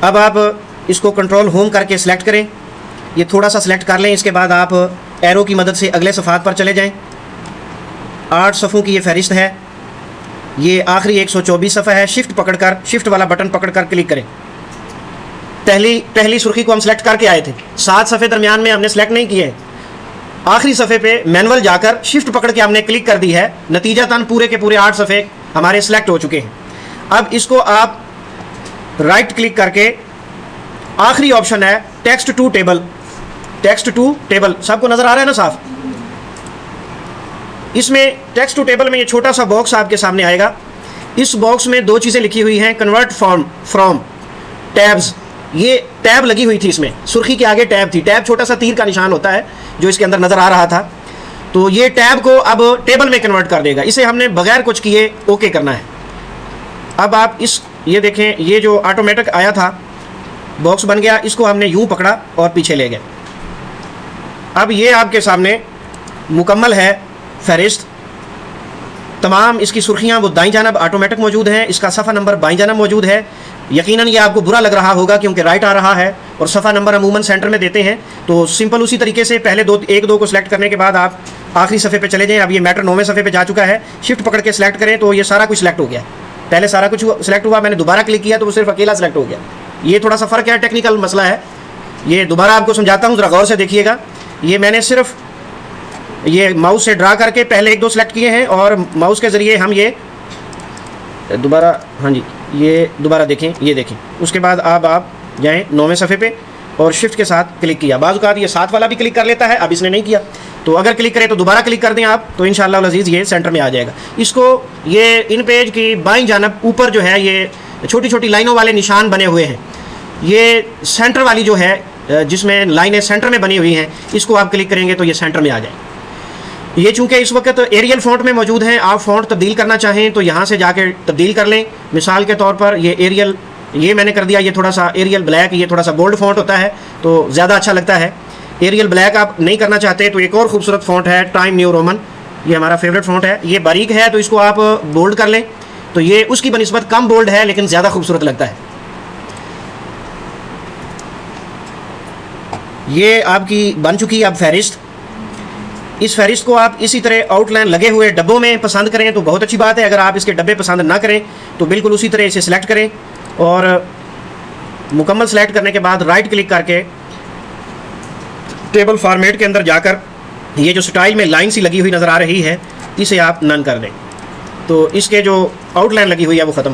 अब आप इसको कंट्रोल होम करके सिलेक्ट करें, ये थोड़ा सा सिलेक्ट कर लें। इसके बाद आप एरो की मदद से अगले सफ़ात पर चले जाएं। 8 सफ़ों की ये फहरिस्त है, ये आखिरी 124 सफ़ा है। शिफ्ट वाला बटन पकड़कर क्लिक करें। पहली सुर्खी को हम सेलेक्ट करके आए थे, 7 सफ़े दरमियान में हमने सेलेक्ट नहीं किए। आखिरी सफ़े पे मैनुअल जाकर शिफ्ट पकड़ के हमने क्लिक कर दी है, नतीजतन पूरे के पूरे 8 सफ़े हमारे सेलेक्ट हो चुके हैं। अब इसको आप राइट क्लिक करके आखिरी ऑप्शन है टेक्स्ट टू टेबल। सबको नजर आ रहा है ना साफ? इसमें टेक्स्ट टू टेबल में ये छोटा सा बॉक्स आपके सामने आएगा। इस बॉक्स में 2 चीज़ें लिखी हुई हैं, कन्वर्ट फ्रॉम टैब्स। ये टैब लगी हुई थी, इसमें सुर्खी के आगे टैब थी। टैब छोटा सा तीर का निशान होता है जो इसके अंदर नज़र आ रहा था। तो ये टैब को अब टेबल में कन्वर्ट कर देगा। इसे हमने बगैर कुछ किए ओके करना है। अब आप ये देखें, ये जो ऑटोमेटिक आया था बॉक्स बन गया, इसको हमने यूं पकड़ा और पीछे ले गए। अब ये आपके सामने मुकम्मल है फहरिस्त। तमाम इसकी सुर्खियां वो दाईं जानब ऑटोमेटिक मौजूद हैं, इसका सफ़ा नंबर बाईं जानब मौजूद है। यकीनन ये आपको बुरा लग रहा होगा क्योंकि राइट आ रहा है और सफ़ा नंबर अमूमन सेंटर में देते हैं। तो सिंपल उसी तरीके से पहले 1-2 को सिलेक्ट करने के बाद आप आखिरी सफ़े पे चले जाएं। अब ये मैटर 9वें सफ़े पे जा चुका है, शिफ्ट पकड़ के सिलेक्ट करें तो ये सारा कुछ सिलेक्ट हो गया। पहले सारा कुछ सिलेक्ट हुआ, मैंने दोबारा क्लिक किया तो वो सिर्फ अकेला सिलेक्ट हो गया। ये थोड़ा सा फ़र्क है, टेक्निकल मसला है। ये दोबारा आपको समझाता हूँ, ज़रा गौर से देखिएगा। ये मैंने सिर्फ ये माउस से ड्रा करके पहले 1-2 सेलेक्ट किए हैं और माउस के ज़रिए हम ये दोबारा, हाँ जी, ये दोबारा देखें, ये देखें। उसके बाद आप जाएं 9वें सफ़े पे और शिफ्ट के साथ क्लिक किया। बाज़ औक़ात ये 7 वाला भी क्लिक कर लेता है, अब इसने नहीं किया। तो अगर क्लिक करें तो दोबारा क्लिक कर दें आप, तो इंशाअल्लाह अज़ीज़ ये सेंटर में आ जाएगा। इसको ये इन पेज की बाईं जानब ऊपर जो है ये छोटी छोटी लाइनों वाले निशान बने हुए हैं। ये सेंटर वाली जो है जिसमें लाइनें सेंटर में बनी हुई हैं, इसको आप क्लिक करेंगे तो ये सेंटर में आ जाए। ये चूंकि इस वक्त एरियल फ़ॉन्ट में मौजूद हैं, आप फ़ॉन्ट तब्दील करना चाहें तो यहाँ से जाके तब्दील कर लें। मिसाल के तौर पर ये एरियल, ये मैंने कर दिया, ये थोड़ा सा एरियल ब्लैक, ये थोड़ा सा बोल्ड फ़ॉन्ट होता है तो ज़्यादा अच्छा लगता है। एरियल ब्लैक आप नहीं करना चाहते तो एक और खूबसूरत फ़ॉन्ट है टाइम न्यू रोमन, ये हमारा फेवरेट फ़ॉन्ट है। ये बारीक है तो इसको आप बोल्ड कर लें, तो ये उसकी बनिस्बत कम बोल्ड है लेकिन ज़्यादा खूबसूरत लगता है। ये आपकी बन चुकी अब फहरिस्त। इस फहरिस्त को आप इसी तरह आउटलाइन लगे हुए डब्बों में पसंद करें तो बहुत अच्छी बात है। अगर आप इसके डब्बे पसंद ना करें तो बिल्कुल उसी तरह इसे सिलेक्ट करें और मुकम्मल सेलेक्ट करने के बाद राइट क्लिक करके टेबल फॉर्मेट के अंदर जाकर ये जो स्टाइल में लाइन सी लगी हुई नज़र आ रही है, इसे आप नन कर दें तो इसके जो आउटलाइन लगी हुई है वो ख़त्म हो